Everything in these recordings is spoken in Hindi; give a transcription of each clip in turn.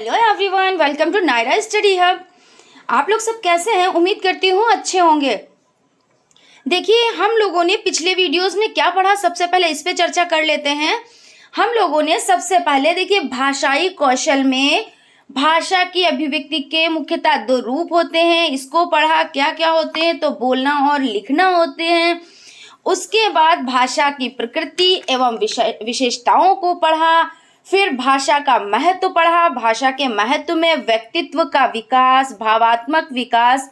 Hello everyone, welcome to Naira study hub. आप लोग सब कैसे हैं? उम्मीद करती हूँ अच्छे होंगे। देखिए, हम लोगों ने पिछले वीडियोस में क्या पढ़ा, सबसे पहले इस पे चर्चा कर लेते हैं। हम लोगों ने सबसे पहले देखिए भाषाई कौशल में भाषा की अभिव्यक्ति के मुख्यतः दो रूप होते हैं, इसको पढ़ा। क्या क्या होते हैं? तो बोलना और लिखना होते हैं। उसके बाद भाषा की प्रकृति एवं विशेषताओं को पढ़ा। फिर भाषा का महत्व पढ़ा। भाषा के महत्व में व्यक्तित्व का विकास, भावात्मक विकास,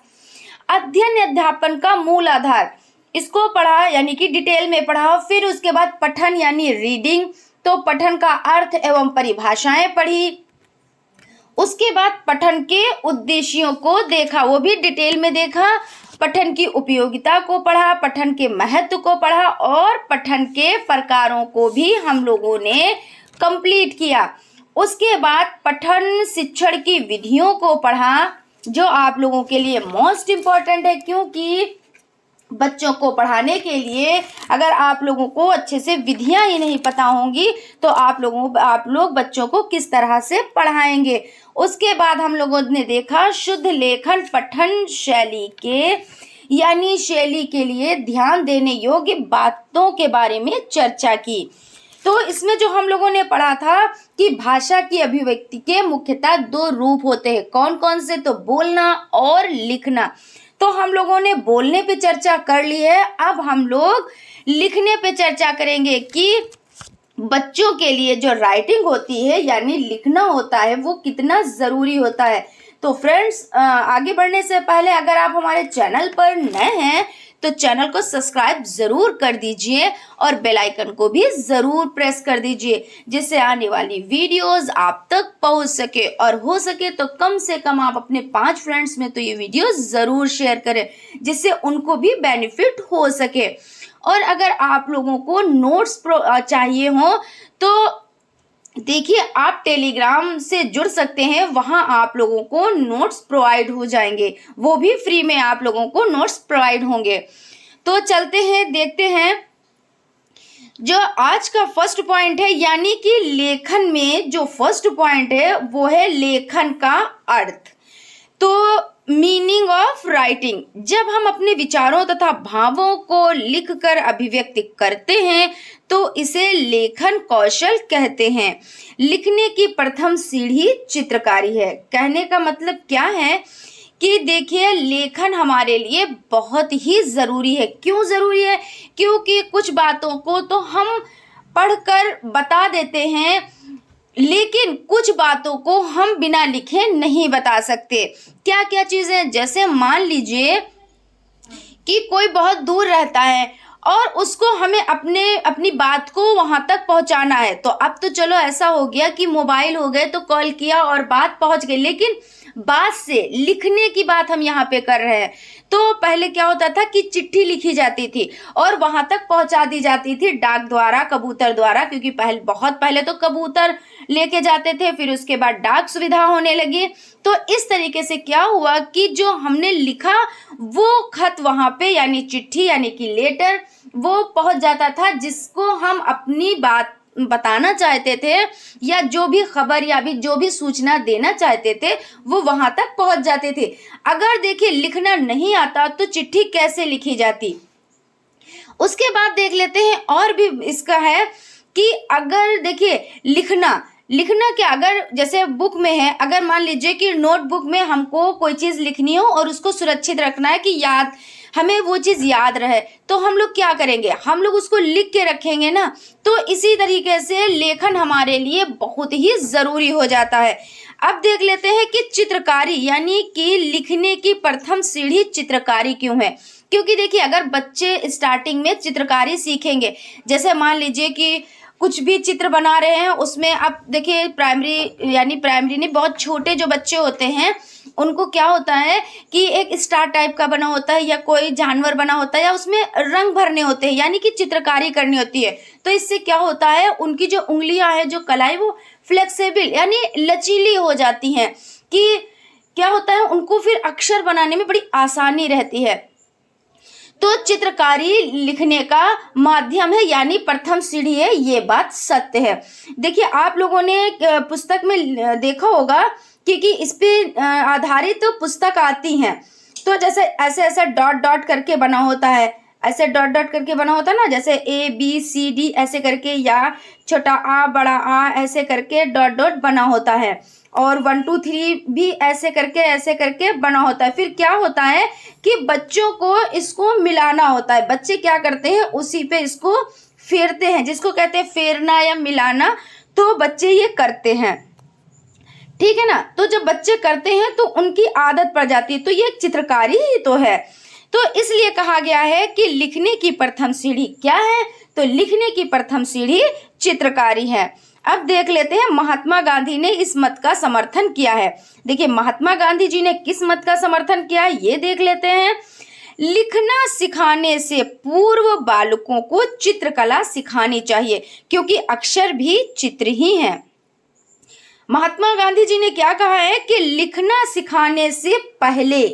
अध्ययन अध्यापन का मूल आधार, इसको पढ़ा, यानी कि डिटेल में पढ़ा। फिर उसके बाद पठन यानी रीडिंग, तो पठन का अर्थ एवं परिभाषाएं पढ़ी। उसके बाद पठन के उद्देश्यों को देखा, वो भी डिटेल में देखा। पठन की उपयोगिता को पढ़ा, पठन के महत्व को पढ़ा और पठन के प्रकारों को भी हम लोगों ने कंप्लीट किया। उसके बाद पठन शिक्षण की विधियों को पढ़ा, जो आप लोगों के लिए मोस्ट इम्पॉर्टेंट है, क्योंकि बच्चों को पढ़ाने के लिए अगर आप लोगों को अच्छे से विधियां ही नहीं पता होंगी तो आप लोग बच्चों को किस तरह से पढ़ाएंगे। उसके बाद हम लोगों ने देखा शुद्ध लेखन पठन शैली के, यानी शैली के लिए ध्यान देने योग्य बातों के बारे में चर्चा की। तो इसमें जो हम लोगों ने पढ़ा था कि भाषा की अभिव्यक्ति के मुख्यतः दो रूप होते हैं। कौन कौन से? तो बोलना और लिखना। तो हम लोगों ने बोलने पे चर्चा कर ली है। अब हम लोग लिखने पे चर्चा करेंगे कि बच्चों के लिए जो राइटिंग होती है यानी लिखना होता है वो कितना ज़रूरी होता है। तो फ्रेंड्स, आगे बढ़ने से पहले अगर आप हमारे चैनल पर नए हैं तो चैनल को सब्सक्राइब ज़रूर कर दीजिए और बेल आइकन को भी ज़रूर प्रेस कर दीजिए, जिससे आने वाली वीडियोस आप तक पहुंच सके। और हो सके तो कम से कम आप अपने 5 फ्रेंड्स में तो ये वीडियो ज़रूर शेयर करें, जिससे उनको भी बेनिफिट हो सके। और अगर आप लोगों को नोट्स चाहिए हो तो देखिए आप टेलीग्राम से जुड़ सकते हैं, वहां आप लोगों को नोट्स प्रोवाइड हो जाएंगे, वो भी फ्री में आप लोगों को नोट्स प्रोवाइड होंगे। तो चलते हैं, देखते हैं जो आज का फर्स्ट पॉइंट है, यानी कि लेखन में जो फर्स्ट पॉइंट है वो है लेखन का अर्थ। तो मीनिंग ऑफ राइटिंग, जब हम अपने विचारों तथा भावों को लिखकर अभिव्यक्त करते हैं तो इसे लेखन कौशल कहते हैं। लिखने की प्रथम सीढ़ी चित्रकारी है। कहने का मतलब क्या है कि देखिए लेखन हमारे लिए बहुत ही ज़रूरी है। क्यों ज़रूरी है? क्योंकि कुछ बातों को तो हम पढ़कर बता देते हैं, लेकिन कुछ बातों को हम बिना लिखे नहीं बता सकते। क्या क्या चीज़ें? जैसे मान लीजिए कि कोई बहुत दूर रहता है और उसको हमें अपनी बात को वहां तक पहुंचाना है। तो अब तो चलो ऐसा हो गया कि मोबाइल हो गए तो कॉल किया और बात पहुंच गई, लेकिन बात से लिखने की बात हम यहाँ पे कर रहे हैं। तो पहले क्या होता था कि चिट्ठी लिखी जाती थी और वहां तक पहुंचा दी जाती थी डाक द्वारा, कबूतर द्वारा, क्योंकि बहुत पहले तो कबूतर लेके जाते थे, फिर उसके बाद डाक सुविधा होने लगी। तो इस तरीके से क्या हुआ कि जो हमने लिखा वो खत वहां पे यानी चिट्ठी यानी कि लेटर वो पहुंच जाता था, जिसको हम अपनी बात बताना चाहते थे या जो भी खबर या भी जो भी सूचना देना चाहते थे वो वहां तक पहुंच जाते थे। अगर देखिए लिखना नहीं आता तो चिट्ठी कैसे लिखी जाती? उसके बाद देख लेते हैं और भी इसका है कि अगर देखिए लिखना क्या, अगर जैसे बुक में है, अगर मान लीजिए कि नोटबुक में हमको कोई चीज़ लिखनी हो और उसको सुरक्षित रखना है कि हमें वो चीज़ याद रहे, तो हम लोग क्या करेंगे? हम लोग उसको लिख के रखेंगे ना। तो इसी तरीके से लेखन हमारे लिए बहुत ही ज़रूरी हो जाता है। अब देख लेते हैं कि चित्रकारी यानी कि लिखने की प्रथम सीढ़ी चित्रकारी क्यों है। क्योंकि देखिए अगर बच्चे स्टार्टिंग में चित्रकारी सीखेंगे, जैसे मान लीजिए कि कुछ भी चित्र बना रहे हैं, उसमें आप देखिए प्राइमरी नहीं, बहुत छोटे जो बच्चे होते हैं उनको क्या होता है कि एक स्टार टाइप का बना होता है या कोई जानवर बना होता है या उसमें रंग भरने होते हैं, यानी कि चित्रकारी करनी होती है। तो इससे क्या होता है, उनकी जो उंगलियां हैं, जो कलाई, वो फ्लेक्सिबल यानी लचीली हो जाती हैं, कि क्या होता है उनको फिर अक्षर बनाने में बड़ी आसानी रहती है। तो चित्रकारी लिखने का माध्यम है, यानी प्रथम सीढ़ी है, ये बात सत्य है। देखिए आप लोगों ने पुस्तक में देखा होगा क्योंकि इस पे आधारित पुस्तक आती हैं, तो जैसे ऐसे ऐसे डॉट डॉट करके बना होता है, ऐसे डॉट डॉट करके बना होता है ना, जैसे ABCD ऐसे करके, या छोटा आ बड़ा आ ऐसे करके डॉट डॉट बना होता है, और 1 2 3 भी ऐसे करके बना होता है। फिर क्या होता है कि बच्चों को इसको मिलाना होता है। बच्चे क्या करते हैं, उसी पे इसको फेरते हैं, जिसको कहते हैं फेरना या मिलाना, तो बच्चे ये करते हैं, ठीक है ना। तो जब बच्चे करते हैं तो उनकी आदत पड़ जाती है, तो ये चित्रकारी ही तो है। तो इसलिए कहा गया है कि लिखने की प्रथम सीढ़ी क्या है, तो लिखने की प्रथम सीढ़ी चित्रकारी है। अब देख लेते हैं महात्मा गांधी ने इस मत का समर्थन किया है। देखिए महात्मा गांधी जी ने किस मत का समर्थन किया है ये देख लेते हैं। लिखना सिखाने से पूर्व बालकों को चित्रकला सिखानी चाहिए, क्योंकि अक्षर भी चित्र ही है। महात्मा गांधी जी ने क्या कहा है कि लिखना सिखाने से पहले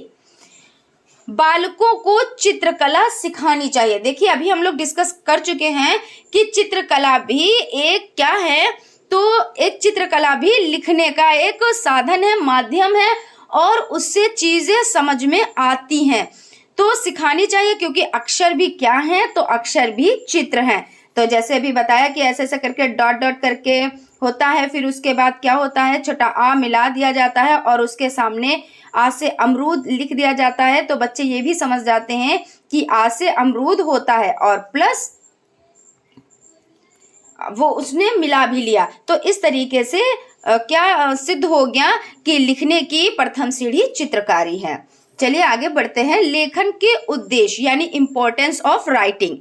बालकों को चित्रकला सिखानी चाहिए। देखिए अभी हम लोग डिस्कस कर चुके हैं कि चित्रकला भी एक क्या है, तो एक चित्रकला भी लिखने का एक साधन है, माध्यम है, और उससे चीजें समझ में आती हैं, तो सिखानी चाहिए, क्योंकि अक्षर भी क्या है, तो अक्षर भी चित्र हैं। तो जैसे अभी बताया कि ऐसे ऐसे करके डॉट डॉट करके होता है, फिर उसके बाद क्या होता है, छोटा आ मिला दिया जाता है और उसके सामने आ से अमरूद लिख दिया जाता है, तो बच्चे ये भी समझ जाते हैं कि आ से अमरूद होता है, और प्लस वो उसने मिला भी लिया। तो इस तरीके से क्या सिद्ध हो गया कि लिखने की प्रथम सीढ़ी चित्रकारी है। चलिए आगे बढ़ते हैं। लेखन के उद्देश्य यानी इंपॉर्टेंस ऑफ राइटिंग,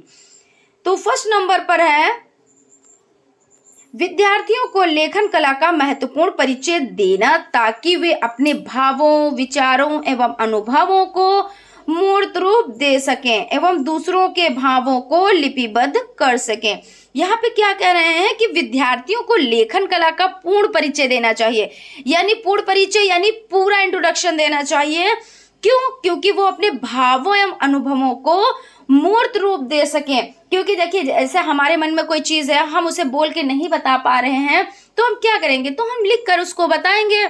तो फर्स्ट नंबर पर है विद्यार्थियों को लेखन कला का महत्वपूर्ण परिचय देना, ताकि वे अपने भावों, विचारों एवं अनुभवों को मूर्त रूप दे सकें एवं दूसरों के भावों को लिपिबद्ध कर सकें। यहाँ पे क्या कह रहे हैं कि विद्यार्थियों को लेखन कला का पूर्ण परिचय देना चाहिए, यानी पूर्ण परिचय यानी पूरा इंट्रोडक्शन देना चाहिए। क्यों? क्योंकि वो अपने भावों एवं अनुभवों को मूर्त रूप दे सकें। क्योंकि देखिए जैसे हमारे मन में कोई चीज है, हम उसे बोल के नहीं बता पा रहे हैं, तो हम क्या करेंगे, तो हम लिख कर उसको बताएंगे।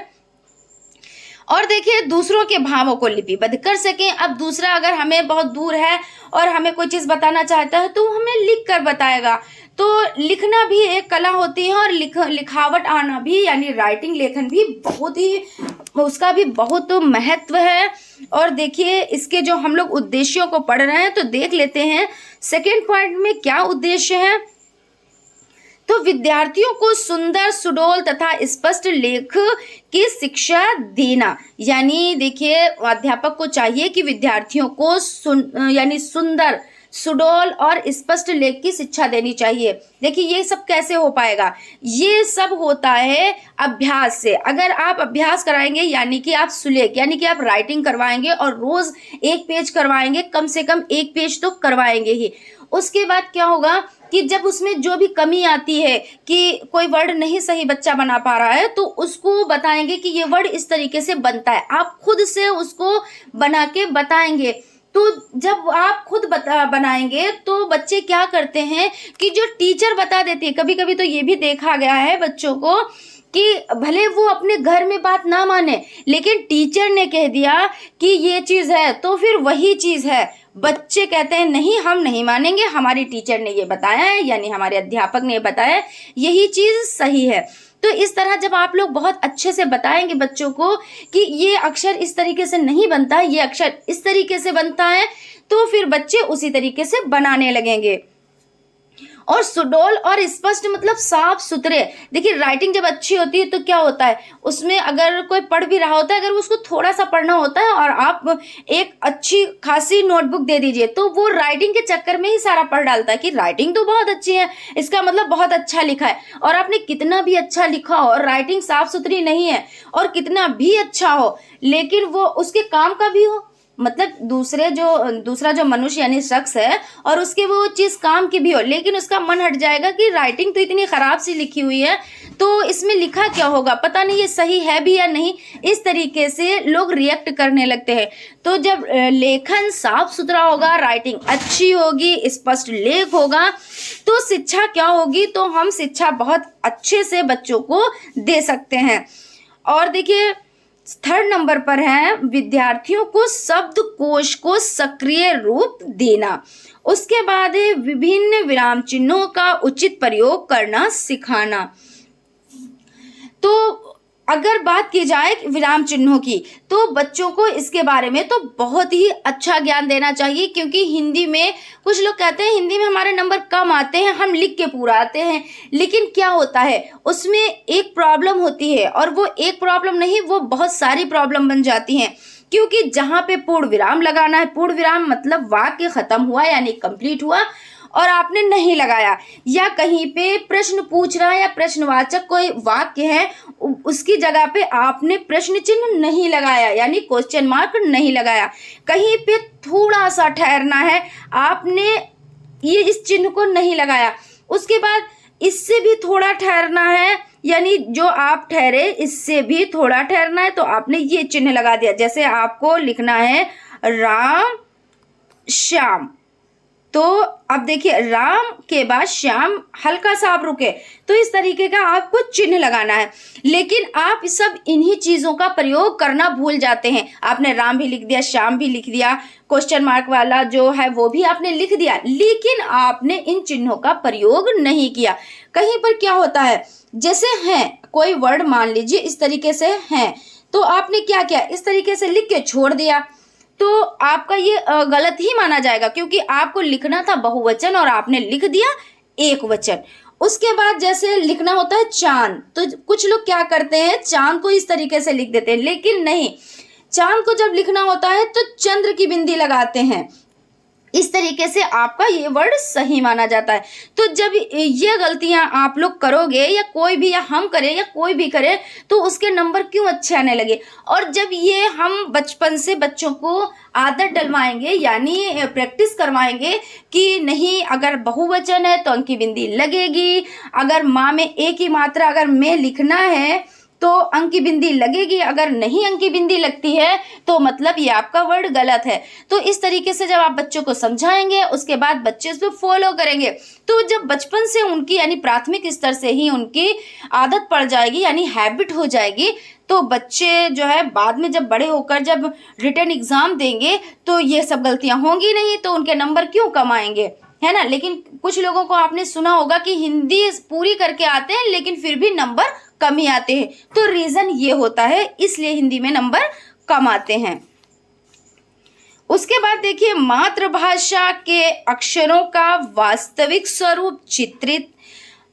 और देखिए दूसरों के भावों को लिपिबद्ध कर सकें। अब दूसरा अगर हमें बहुत दूर है और हमें कोई चीज बताना चाहता है, तो हमें लिख कर बताएगा। तो लिखना भी एक कला होती है, और लिखावट आना भी यानी राइटिंग, लेखन भी बहुत ही, उसका भी बहुत महत्व है। और देखिए इसके जो हम लोग उद्देश्यों को पढ़ रहे हैं, तो देख लेते हैं सेकेंड पॉइंट में क्या उद्देश्य है। तो विद्यार्थियों को सुंदर, सुडौल तथा स्पष्ट लेख की शिक्षा देना, यानी देखिए अध्यापक को चाहिए कि विद्यार्थियों को यानी सुंदर, सुडौल और स्पष्ट लेख की शिक्षा देनी चाहिए। देखिए ये सब कैसे हो पाएगा, ये सब होता है अभ्यास से। अगर आप अभ्यास कराएंगे, यानी कि आप सुलेख यानी कि आप राइटिंग करवाएंगे और रोज एक पेज करवाएंगे, कम से कम एक पेज तो करवाएंगे ही। उसके बाद क्या होगा कि जब उसमें जो भी कमी आती है कि कोई वर्ड नहीं सही बच्चा बना पा रहा है, तो उसको बताएंगे कि ये वर्ड इस तरीके से बनता है, आप खुद से उसको बना के बताएंगे। तो जब आप खुद बनाएंगे तो बच्चे क्या करते हैं कि जो टीचर बता देती है, कभी कभी तो ये भी देखा गया है बच्चों को कि भले वो अपने घर में बात ना माने, लेकिन टीचर ने कह दिया कि ये चीज है तो फिर वही चीज है। बच्चे कहते हैं नहीं, हम नहीं मानेंगे, हमारी टीचर ने ये बताया है, यानी हमारे अध्यापक ने बताया, यही चीज सही है। तो इस तरह जब आप लोग बहुत अच्छे से बताएंगे बच्चों को कि ये अक्षर इस तरीके से नहीं बनता है, ये अक्षर इस तरीके से बनता है, तो फिर बच्चे उसी तरीके से बनाने लगेंगे। और सुडौल और स्पष्ट मतलब साफ सुथरे। देखिए राइटिंग जब अच्छी होती है तो क्या होता है, उसमें अगर कोई पढ़ भी रहा होता है, अगर उसको थोड़ा सा पढ़ना होता है और आप एक अच्छी खासी नोटबुक दे दीजिए, तो वो राइटिंग के चक्कर में ही सारा पढ़ डालता है कि राइटिंग तो बहुत अच्छी है, इसका मतलब बहुत अच्छा लिखा है। और आपने कितना भी अच्छा लिखा हो और राइटिंग साफ सुथरी नहीं है, और कितना भी अच्छा हो, लेकिन वो उसके काम का भी हो, मतलब दूसरा जो मनुष्य यानी शख्स है और उसके वो चीज़ काम की भी हो, लेकिन उसका मन हट जाएगा कि राइटिंग तो इतनी ख़राब सी लिखी हुई है, तो इसमें लिखा क्या होगा, पता नहीं ये सही है भी या नहीं, इस तरीके से लोग रिएक्ट करने लगते हैं। तो जब लेखन साफ सुथरा होगा, राइटिंग अच्छी होगी, स्पष्ट लेख होगा, तो शिक्षा क्या होगी, तो हम शिक्षा बहुत अच्छे से बच्चों को दे सकते हैं। और देखिए 3rd नंबर पर है विद्यार्थियों को शब्दकोश को सक्रिय रूप देना। उसके बाद है विभिन्न विराम चिन्हों का उचित प्रयोग करना सिखाना। तो अगर बात की जाए विराम चिन्हों की, तो बच्चों को इसके बारे में तो बहुत ही अच्छा ज्ञान देना चाहिए, क्योंकि हिंदी में कुछ लोग कहते हैं हिंदी में हमारे नंबर कम आते हैं, हम लिख के पूरा आते हैं, लेकिन क्या होता है उसमें एक प्रॉब्लम होती है, और वो एक प्रॉब्लम नहीं, वो बहुत सारी प्रॉब्लम बन जाती हैं। क्योंकि जहाँ पे पूर्ण विराम लगाना है, पूर्ण विराम मतलब वाक्य खत्म हुआ यानी कंप्लीट हुआ, और आपने नहीं लगाया, या कहीं पे प्रश्न पूछ रहा है या प्रश्नवाचक कोई वाक्य है, उसकी जगह पे आपने प्रश्न चिन्ह नहीं लगाया यानी क्वेश्चन मार्क नहीं लगाया, कहीं पे थोड़ा सा ठहरना है, आपने ये इस चिन्ह को नहीं लगाया, उसके बाद इससे भी थोड़ा ठहरना है, यानी जो आप ठहरे इससे भी थोड़ा ठहरना है, तो आपने ये चिन्ह लगा दिया। जैसे आपको लिखना है राम श्याम, तो अब देखिए राम के बाद श्याम हल्का सा आप रुके, तो इस तरीके का आपको चिन्ह लगाना है। लेकिन आप सब इन्हीं चीज़ों का प्रयोग करना भूल जाते हैं। आपने राम भी लिख दिया, श्याम भी लिख दिया, क्वेश्चन मार्क वाला जो है वो भी आपने लिख दिया, लेकिन आपने इन चिन्हों का प्रयोग नहीं किया। कहीं पर क्या होता है, जैसे हैं कोई वर्ड मान लीजिए इस तरीके से हैं, तो आपने क्या किया, इस तरीके से लिख के छोड़ दिया, तो आपका ये गलत ही माना जाएगा, क्योंकि आपको लिखना था बहुवचन और आपने लिख दिया एक वचन। उसके बाद जैसे लिखना होता है चांद, तो कुछ लोग क्या करते हैं चांद को इस तरीके से लिख देते हैं, लेकिन नहीं, चांद को जब लिखना होता है तो चंद्र की बिंदी लगाते हैं, इस तरीके से आपका ये वर्ड सही माना जाता है। तो जब ये गलतियां आप लोग करोगे, या कोई भी, या हम करें या कोई भी करे, तो उसके नंबर क्यों अच्छे आने लगे। और जब ये हम बचपन से बच्चों को आदत डलवाएंगे यानी प्रैक्टिस करवाएंगे कि नहीं, अगर बहुवचन है तो अंक की बिंदी लगेगी, अगर माँ में एक ही मात्रा अगर में लिखना है तो अंक की बिंदी लगेगी, अगर नहीं अंक की बिंदी लगती है तो मतलब ये आपका वर्ड गलत है। तो इस तरीके से जब आप बच्चों को समझाएंगे, उसके बाद बच्चे इसको फॉलो करेंगे, तो जब बचपन से उनकी यानी प्राथमिक स्तर से ही उनकी आदत पड़ जाएगी यानी हैबिट हो जाएगी, तो बच्चे जो है बाद में जब बड़े होकर जब रिटन एग्जाम देंगे तो ये सब गलतियां होंगी नहीं, तो उनके नंबर क्यों कम आएंगे, है ना। लेकिन कुछ लोगों को आपने सुना होगा कि हिंदी पूरी करके आते हैं लेकिन फिर भी नंबर कम ही आते हैं, तो रीजन ये होता है, इसलिए हिंदी में नंबर कम आते हैं। उसके बाद देखिए मातृभाषा के अक्षरों का वास्तविक स्वरूप चित्रित।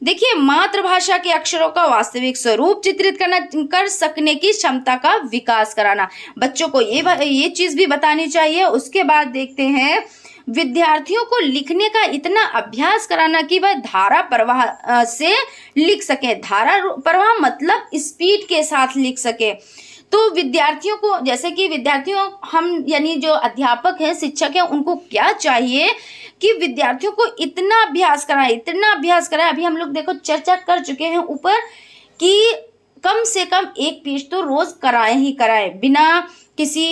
देखिए मातृभाषा के अक्षरों का वास्तविक स्वरूप चित्रित कर सकने की क्षमता का विकास कराना, बच्चों को ये चीज भी बतानी चाहिए। उसके बाद देखते हैं विद्यार्थियों को लिखने का इतना अभ्यास कराना कि वह धारा प्रवाह से लिख सके। धारा प्रवाह मतलब स्पीड के साथ लिख सके। तो विद्यार्थियों को, जैसे कि विद्यार्थियों हम यानी जो अध्यापक हैं, शिक्षक हैं, उनको क्या चाहिए कि विद्यार्थियों को इतना अभ्यास कराएं। अभी हम लोग देखो चर्चा कर चुके हैं ऊपर कि कम से कम एक पेज तो रोज कराएं बिना किसी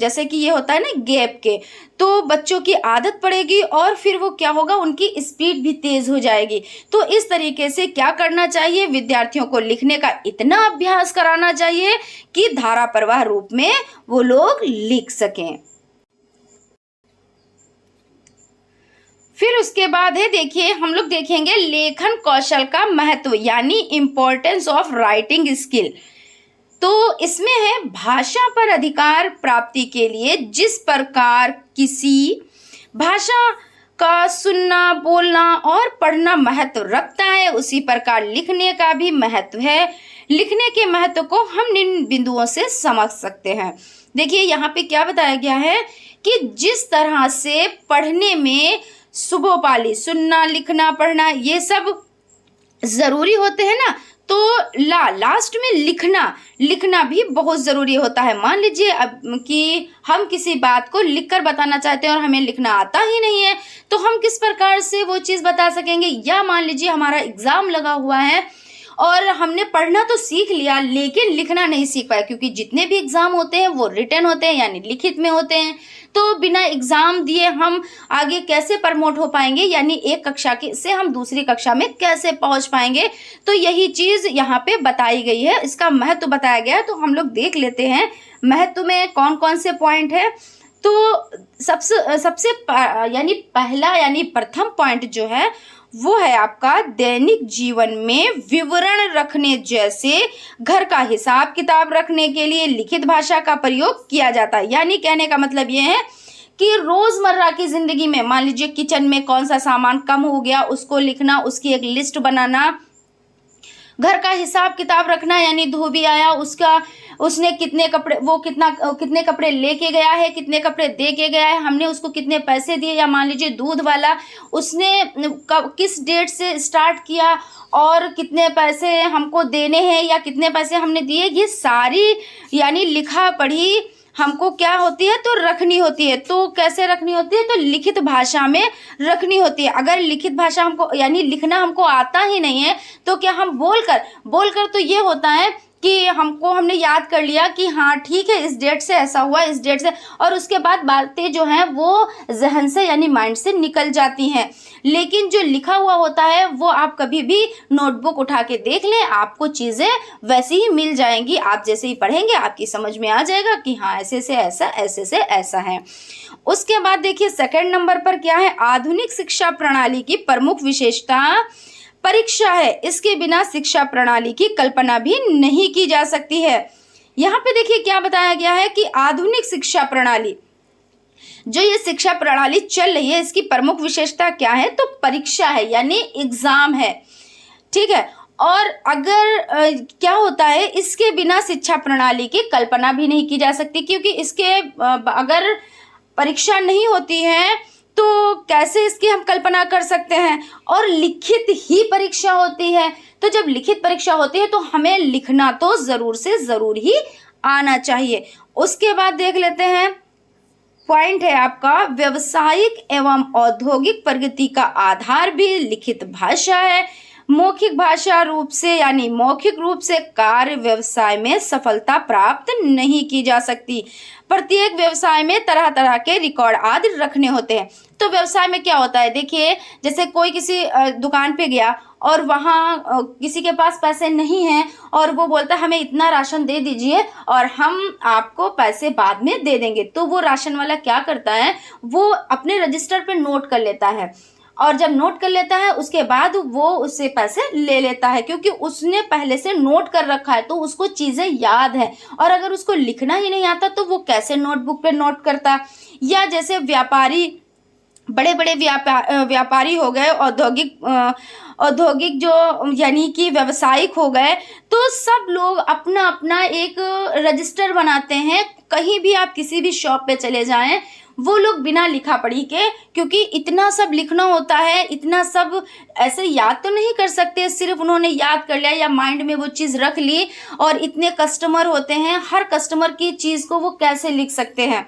जैसे कि ये होता है ना गैप के, तो बच्चों की आदत पड़ेगी और फिर वो क्या होगा, उनकी स्पीड भी तेज हो जाएगी। तो इस तरीके से क्या करना चाहिए, विद्यार्थियों को लिखने का इतना अभ्यास कराना चाहिए कि धारा प्रवाह रूप में वो लोग लिख सकें। फिर उसके बाद है देखिए हम लोग देखेंगे लेखन कौशल का महत्व यानी इम्पोर्टेंस ऑफ राइटिंग स्किल। तो इसमें है भाषा पर अधिकार प्राप्ति के लिए जिस प्रकार किसी भाषा का सुनना, बोलना और पढ़ना महत्व रखता है, उसी प्रकार लिखने का भी महत्व है। लिखने के महत्व को हम निम्न बिंदुओं से समझ सकते हैं। देखिए यहाँ पे क्या बताया गया है कि जिस तरह से पढ़ने में सुबह पाली सुनना, लिखना, पढ़ना ये सब जरूरी होते हैं ना, तो लास्ट में लिखना भी बहुत ज़रूरी होता है। मान लीजिए अब कि हम किसी बात को लिखकर बताना चाहते हैं और हमें लिखना आता ही नहीं है, तो हम किस प्रकार से वो चीज़ बता सकेंगे। या मान लीजिए हमारा एग्ज़ाम लगा हुआ है और हमने पढ़ना तो सीख लिया लेकिन लिखना नहीं सीख पाए, क्योंकि जितने भी एग्ज़ाम होते हैं वो रिटन होते हैं यानी लिखित में होते हैं। तो बिना एग्ज़ाम दिए हम आगे कैसे प्रमोट हो पाएंगे, यानी एक कक्षा की से हम दूसरी कक्षा में कैसे पहुंच पाएंगे। तो यही चीज़ यहाँ पे बताई गई है, इसका महत्व बताया गया है। तो हम लोग देख लेते हैं महत्व में कौन कौन से पॉइंट है। तो सबसे यानी पहला यानी प्रथम पॉइंट जो है वो है आपका दैनिक जीवन में विवरण रखने, जैसे घर का हिसाब किताब रखने के लिए लिखित भाषा का प्रयोग किया जाता है। यानी कहने का मतलब ये है कि रोजमर्रा की जिंदगी में मान लीजिए किचन में कौन सा सामान कम हो गया उसको लिखना, उसकी एक लिस्ट बनाना, घर का हिसाब किताब रखना यानी धोबी आया उसने कितने कपड़े लेके गया है, कितने कपड़े दे के गया है, हमने उसको कितने पैसे दिए। या मान लीजिए दूध वाला उसने किस डेट से स्टार्ट किया और कितने पैसे हमको देने हैं या कितने पैसे हमने दिए, ये सारी यानी लिखा पढ़ी हमको क्या होती है तो रखनी होती है। तो कैसे रखनी होती है, तो लिखित भाषा में रखनी होती है। अगर लिखित भाषा हमको यानी लिखना हमको आता ही नहीं है तो क्या हम बोलकर तो ये होता है कि हमने याद कर लिया कि हाँ ठीक है इस डेट से ऐसा हुआ, इस डेट से, और उसके बाद बातें जो हैं वो जहन से यानी माइंड से निकल जाती हैं। लेकिन जो लिखा हुआ होता है वो आप कभी भी नोटबुक उठा के देख लें, आपको चीज़ें वैसी ही मिल जाएंगी। आप जैसे ही पढ़ेंगे आपकी समझ में आ जाएगा कि हाँ ऐसे से ऐसा, ऐसे से ऐसा है। उसके बाद देखिए सेकंड नंबर पर क्या है, आधुनिक शिक्षा प्रणाली की प्रमुख विशेषता परीक्षा है। इसके बिना शिक्षा प्रणाली की कल्पना भी नहीं की जा सकती है। यहाँ पे देखिए क्या बताया गया है कि आधुनिक शिक्षा प्रणाली, जो ये शिक्षा प्रणाली चल रही है इसकी प्रमुख विशेषता क्या है, तो परीक्षा है यानी एग्जाम है, ठीक है। और अगर क्या होता है, इसके बिना शिक्षा प्रणाली की कल्पना भी नहीं की जा सकती, क्योंकि इसके अगर परीक्षा नहीं होती है तो कैसे इसकी हम कल्पना कर सकते हैं। और लिखित ही परीक्षा होती है, तो जब लिखित परीक्षा होती है तो हमें लिखना तो ज़रूर से ज़रूर ही आना चाहिए। उसके बाद देख लेते हैं पॉइंट है आपका व्यावसायिक एवं औद्योगिक प्रगति का आधार भी लिखित भाषा है। मौखिक भाषा रूप से यानी मौखिक रूप से कार्य व्यवसाय में सफलता प्राप्त नहीं की जा सकती। प्रत्येक व्यवसाय में तरह तरह के रिकॉर्ड आदि रखने होते हैं। तो व्यवसाय में क्या होता है, देखिए जैसे कोई किसी दुकान पे गया और वहाँ किसी के पास पैसे नहीं हैं और वो बोलता है हमें इतना राशन दे दीजिए और हम आपको पैसे बाद में दे देंगे। तो वो राशन वाला क्या करता है, वो अपने रजिस्टर पे नोट कर लेता है, और जब नोट कर लेता है उसके बाद वो उससे पैसे ले लेता है, क्योंकि उसने पहले से नोट कर रखा है तो उसको चीज़ें याद है। और अगर उसको लिखना ही नहीं आता तो वो कैसे नोटबुक पे नोट करता। या जैसे व्यापारी, बड़े बड़े व्यापारी हो गए, औद्योगिक जो यानी कि व्यावसायिक हो गए, तो सब लोग अपना अपना एक रजिस्टर बनाते हैं। कहीं भी आप किसी भी शॉप पे चले जाएं, वो लोग बिना लिखा पढ़ी के, क्योंकि इतना सब लिखना होता है, इतना सब ऐसे याद तो नहीं कर सकते, सिर्फ उन्होंने याद कर लिया या माइंड में वो चीज़ रख ली। और इतने कस्टमर होते हैं, हर कस्टमर की चीज़ को वो कैसे लिख सकते हैं,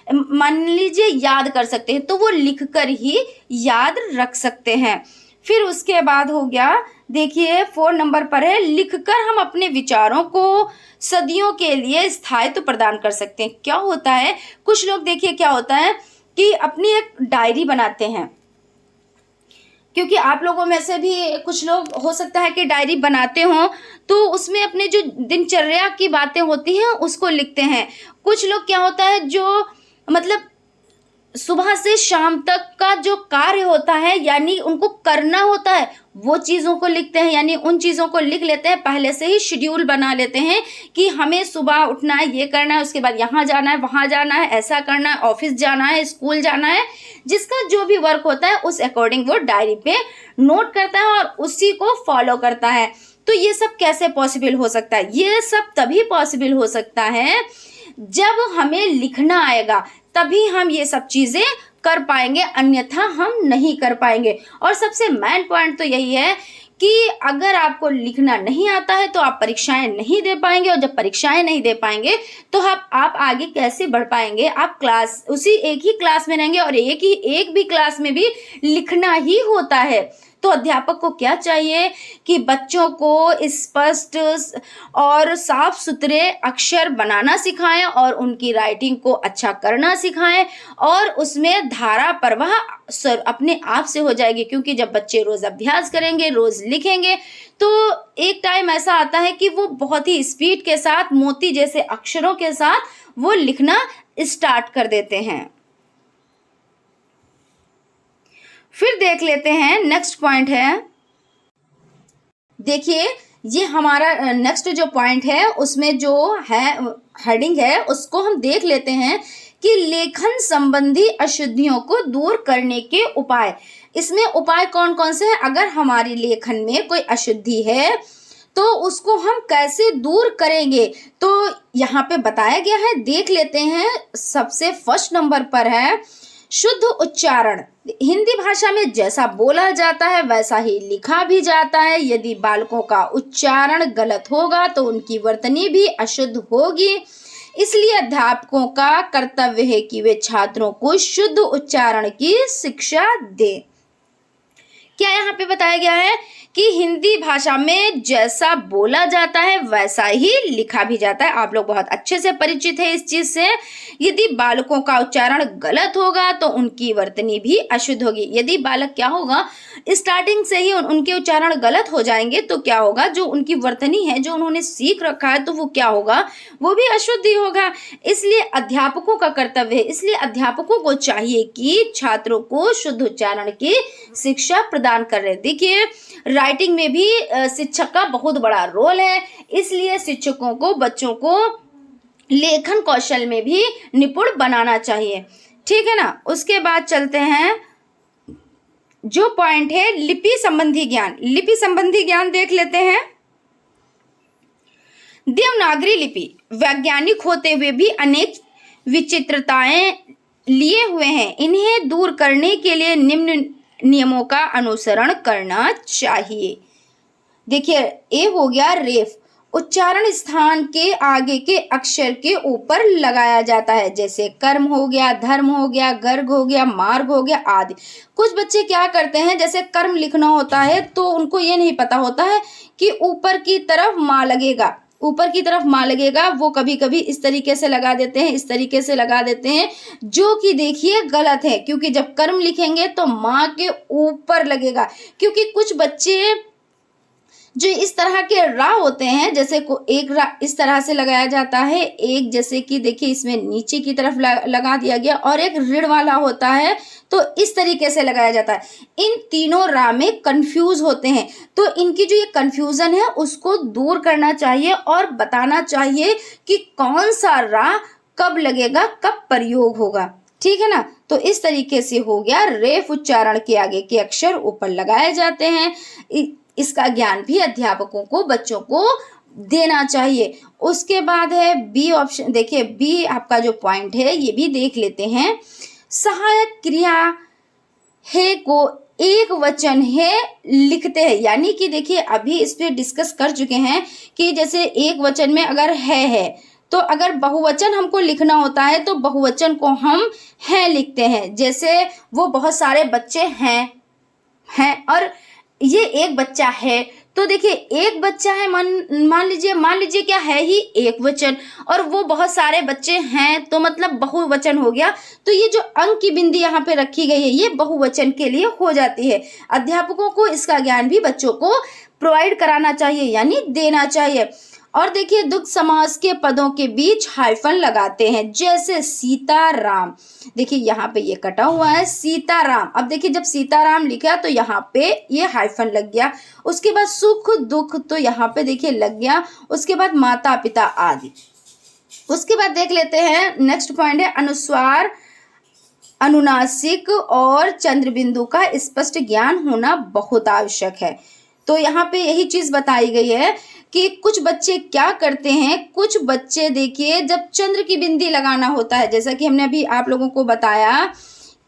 मान लीजिए याद कर सकते हैं, तो वो लिख कर ही याद रख सकते हैं। फिर उसके बाद हो गया, देखिए 4 नंबर पर है, लिखकर हम अपने विचारों को सदियों के लिए स्थायित्व प्रदान कर सकते हैं। क्या होता है, कुछ लोग देखिए क्या होता है कि अपनी एक डायरी बनाते हैं, क्योंकि आप लोगों में से भी कुछ लोग हो सकता है कि डायरी बनाते हों, तो उसमें अपने जो दिनचर्या की बातें होती हैं उसको लिखते हैं। कुछ लोग क्या होता है, जो मतलब सुबह से शाम तक का जो कार्य होता है यानी उनको करना होता है, वो चीज़ों को लिखते हैं, यानी उन चीज़ों को लिख लेते हैं, पहले से ही शेड्यूल बना लेते हैं कि हमें सुबह उठना है, ये करना है, उसके बाद यहाँ जाना है, वहाँ जाना है, ऐसा करना है, ऑफिस जाना है, स्कूल जाना है। जिसका जो भी वर्क होता है उस अकॉर्डिंग वो डायरी पे नोट करता है और उसी को फॉलो करता है। तो ये सब कैसे पॉसिबल हो सकता है, ये सब तभी पॉसिबल हो सकता है जब हमें लिखना आएगा, तभी हम ये सब चीज़ें कर पाएंगे, अन्यथा हम नहीं कर पाएंगे। और सबसे मेन पॉइंट तो यही है कि अगर आपको लिखना नहीं आता है तो आप परीक्षाएं नहीं दे पाएंगे, और जब परीक्षाएं नहीं दे पाएंगे तो आप आगे कैसे बढ़ पाएंगे। आप क्लास उसी एक ही क्लास में रहेंगे और एक भी क्लास में भी लिखना ही होता है। तो अध्यापक को क्या चाहिए कि बच्चों को स्पष्ट और साफ सुथरे अक्षर बनाना सिखाएं और उनकी राइटिंग को अच्छा करना सिखाएं, और उसमें धारा प्रवाह अपने आप से हो जाएगी, क्योंकि जब बच्चे रोज अभ्यास करेंगे, रोज लिखेंगे, तो एक टाइम ऐसा आता है कि वो बहुत ही स्पीड के साथ, मोती जैसे अक्षरों के साथ वो लिखना स्टार्ट कर देते हैं। फिर देख लेते हैं नेक्स्ट पॉइंट है। देखिए ये हमारा नेक्स्ट जो पॉइंट है उसमें जो है हेडिंग है उसको हम देख लेते हैं कि लेखन संबंधी अशुद्धियों को दूर करने के उपाय। इसमें उपाय कौन कौन से हैं? अगर हमारी लेखन में कोई अशुद्धि है तो उसको हम कैसे दूर करेंगे, तो यहाँ पे बताया गया है, देख लेते हैं। सबसे फर्स्ट नंबर पर है शुद्ध उच्चारण। हिंदी भाषा में जैसा बोला जाता है वैसा ही लिखा भी जाता है। यदि बालकों का उच्चारण गलत होगा तो उनकी वर्तनी भी अशुद्ध होगी। इसलिए अध्यापकों का कर्तव्य है कि वे छात्रों को शुद्ध उच्चारण की शिक्षा दें। क्या यहाँ पे बताया गया है कि हिंदी भाषा में जैसा बोला जाता है वैसा ही लिखा भी जाता है। आप लोग बहुत अच्छे से परिचित है इस चीज से। यदि बालकों का उच्चारण गलत होगा तो उनकी वर्तनी भी अशुद्ध होगी। यदि बालक क्या होगा, स्टार्टिंग से ही उनके उच्चारण गलत हो जाएंगे तो क्या होगा, जो उनकी वर्तनी है, जो उन्होंने सीख रखा है, तो वो क्या होगा, वो भी अशुद्ध ही होगा। इसलिए अध्यापकों का कर्तव्य है, इसलिए अध्यापकों को चाहिए कि छात्रों को शुद्ध उच्चारण की शिक्षा प्रदान कर रहे। देखिए राइटिंग में भी शिक्षक का बहुत बड़ा रोल है, इसलिए शिक्षकों को बच्चों को लेखन कौशल में भी निपुण बनाना चाहिए। ठीक है ना। उसके बाद चलते हैं जो पॉइंट है लिपि संबंधी ज्ञान। लिपि संबंधी ज्ञान देख लेते हैं। देवनागरी लिपि वैज्ञानिक होते हुए भी अनेक विचित्रताएं लिए हुए हैं। इन्हें दूर करने के लिए निम्न नियमों का अनुसरण करना चाहिए। देखिए ए हो गया रेफ। उच्चारण स्थान के आगे के अक्षर के ऊपर लगाया जाता है, जैसे कर्म हो गया, धर्म हो गया, गर्ग हो गया, मार्ग हो गया आदि। कुछ बच्चे क्या करते हैं, जैसे कर्म लिखना होता है तो उनको ये नहीं पता होता है कि ऊपर की तरफ माँ लगेगा, ऊपर की तरफ माँ लगेगा। वो कभी कभी इस तरीके से लगा देते हैं, इस तरीके से लगा देते हैं, जो कि देखिए गलत है, क्योंकि जब कर्म लिखेंगे तो माँ के ऊपर लगेगा। क्योंकि कुछ बच्चे जो इस तरह के रा होते हैं, जैसे को एक रा इस तरह से लगाया जाता है, एक जैसे कि देखिए इसमें नीचे की तरफ लगा दिया गया, और एक ऋण वाला होता है तो इस तरीके से लगाया जाता है। इन तीनों रा में कंफ्यूज होते हैं, तो इनकी जो ये कंफ्यूजन है उसको दूर करना चाहिए और बताना चाहिए कि कौन सा रा कब लगेगा, कब प्रयोग होगा। ठीक है ना। तो इस तरीके से हो गया रेफ। उच्चारण के आगे के अक्षर ऊपर लगाए जाते हैं। इसका ज्ञान भी अध्यापकों को, बच्चों को देना चाहिए। उसके बाद है बी ऑप्शन। देखिए बी आपका जो पॉइंट है ये भी देख लेते हैं। सहायक क्रिया है को एक वचन है लिखते हैं, यानी कि देखिए अभी इस पे डिस्कस कर चुके हैं कि जैसे एक वचन में अगर है तो अगर बहुवचन हमको लिखना होता है तो बहुवचन को हम है लिखते हैं। जैसे वो बहुत सारे बच्चे हैं और ये एक बच्चा है, तो देखिए एक बच्चा है, मान लीजिए क्या है ही एक वचन, और वो बहुत सारे बच्चे हैं तो मतलब बहुवचन हो गया। तो ये जो अंक की बिंदी यहाँ पे रखी गई है ये बहुवचन के लिए हो जाती है। अध्यापकों को इसका ज्ञान भी बच्चों को प्रोवाइड कराना चाहिए, यानी देना चाहिए। और देखिए द्वंद्व समास के पदों के बीच हाइफन लगाते हैं, जैसे सीताराम। देखिए यहाँ पे ये कटा हुआ है सीताराम। अब देखिए जब सीताराम लिखा तो यहाँ पे ये हाइफन लग गया। उसके बाद सुख दुख तो यहाँ पे देखिए लग गया। उसके बाद माता पिता आदि। उसके बाद देख लेते हैं नेक्स्ट पॉइंट है अनुस्वार, अनुनासिक और चंद्र बिंदु का स्पष्ट ज्ञान होना बहुत आवश्यक है। तो यहाँ पे यही चीज बताई गई है कि कुछ बच्चे क्या करते हैं, कुछ बच्चे देखिए जब चंद्र की बिंदी लगाना होता है, जैसा कि हमने अभी आप लोगों को बताया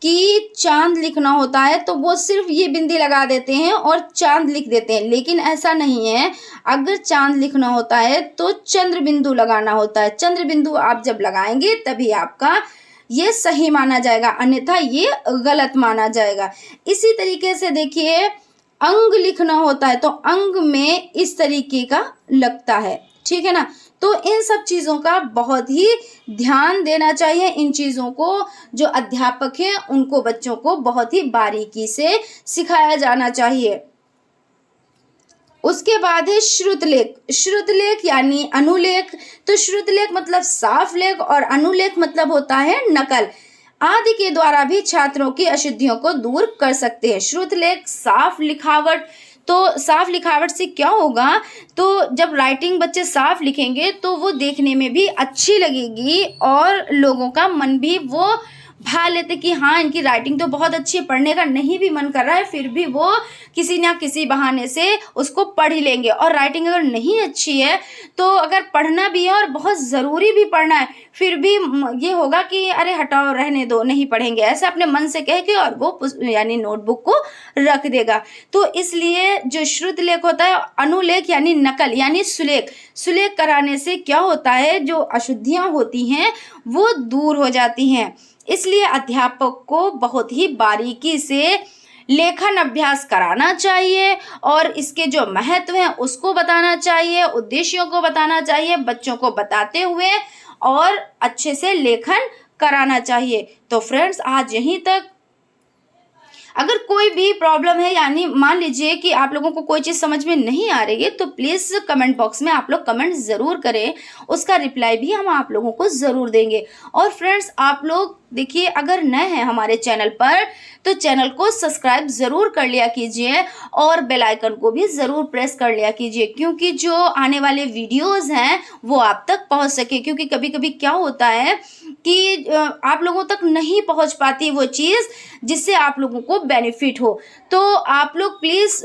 कि चांद लिखना होता है तो वो सिर्फ ये बिंदी लगा देते हैं और चांद लिख देते हैं, लेकिन ऐसा नहीं है। अगर चांद लिखना होता है तो चंद्र बिंदु लगाना होता है। चंद्र बिंदु आप जब लगाएंगे तभी आपका ये सही माना जाएगा, अन्यथा ये गलत माना जाएगा। इसी तरीके से देखिए, अंग लिखना होता है तो अंग में इस तरीके का लगता है, ठीक है ना। तो इन सब चीज़ों का बहुत ही ध्यान देना चाहिए। इन चीज़ों को जो अध्यापक हैं उनको बच्चों को बहुत ही बारीकी से सिखाया जाना चाहिए। उसके बाद है श्रुतलेख। श्रुतलेख यानी अनुलेख। तो श्रुतलेख मतलब साफ लेख और अनुलेख मतलब होता है नकल आदि के द्वारा भी छात्रों की अशुद्धियों को दूर कर सकते हैं। श्रुतलेख साफ लिखावट। तो साफ लिखावट से क्या होगा, तो जब राइटिंग बच्चे साफ लिखेंगे तो वो देखने में भी अच्छी लगेगी और लोगों का मन भी वो भा लेते कि हाँ इनकी राइटिंग तो बहुत अच्छी है, पढ़ने का नहीं भी मन कर रहा है फिर भी वो किसी ना किसी बहाने से उसको पढ़ ही लेंगे। और राइटिंग अगर नहीं अच्छी है तो अगर पढ़ना भी है और बहुत ज़रूरी भी पढ़ना है फिर भी ये होगा कि अरे हटाओ रहने दो नहीं पढ़ेंगे, ऐसे अपने मन से कह के और वो यानी नोटबुक को रख देगा। तो इसलिए जो श्रुतलेख होता है, अनुलेख यानी नकल यानी सुलेख, सुलेख कराने से क्या होता है, जो अशुद्धियाँ होती हैं वो दूर हो जाती हैं। इसलिए अध्यापक को बहुत ही बारीकी से लेखन अभ्यास कराना चाहिए और इसके जो महत्व हैं उसको बताना चाहिए, उद्देश्यों को बताना चाहिए, बच्चों को बताते हुए और अच्छे से लेखन कराना चाहिए। तो फ्रेंड्स आज यहीं तक। अगर कोई भी प्रॉब्लम है, यानी मान लीजिए कि आप लोगों को कोई चीज़ समझ में नहीं आ रही है तो प्लीज़ कमेंट बॉक्स में आप लोग कमेंट ज़रूर करें, उसका रिप्लाई भी हम आप लोगों को ज़रूर देंगे। और फ्रेंड्स आप लोग देखिए, अगर नए हैं हमारे चैनल पर तो चैनल को सब्सक्राइब ज़रूर कर लिया कीजिए और बेल आइकन को भी ज़रूर प्रेस कर लिया कीजिए, क्योंकि जो आने वाले वीडियोस हैं वो आप तक पहुंच सके। क्योंकि कभी कभी क्या होता है कि आप लोगों तक नहीं पहुंच पाती वो चीज़ जिससे आप लोगों को बेनिफिट हो। तो आप लोग प्लीज़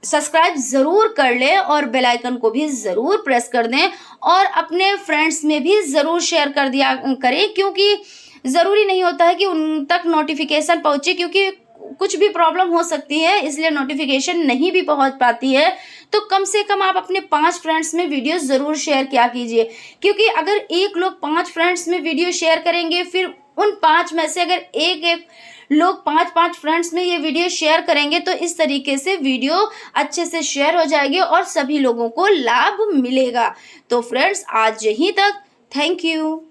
सब्सक्राइब ज़रूर कर लें और बेल आइकन को भी ज़रूर प्रेस कर दें और अपने फ्रेंड्स में भी ज़रूर शेयर कर दिया करें, क्योंकि ज़रूरी नहीं होता है कि उन तक नोटिफिकेशन पहुँचे, क्योंकि कुछ भी प्रॉब्लम हो सकती है इसलिए नोटिफिकेशन नहीं भी पहुंच पाती है। तो कम से कम आप अपने 5 फ्रेंड्स में वीडियो ज़रूर शेयर किया कीजिए, क्योंकि अगर एक लोग 5 फ्रेंड्स में वीडियो शेयर करेंगे फिर उन 5 में से अगर एक लोग 5 फ्रेंड्स में ये वीडियो शेयर करेंगे तो इस तरीके से वीडियो अच्छे से शेयर हो जाएगी और सभी लोगों को लाभ मिलेगा। तो फ्रेंड्स आज यहीं तक। Thank you.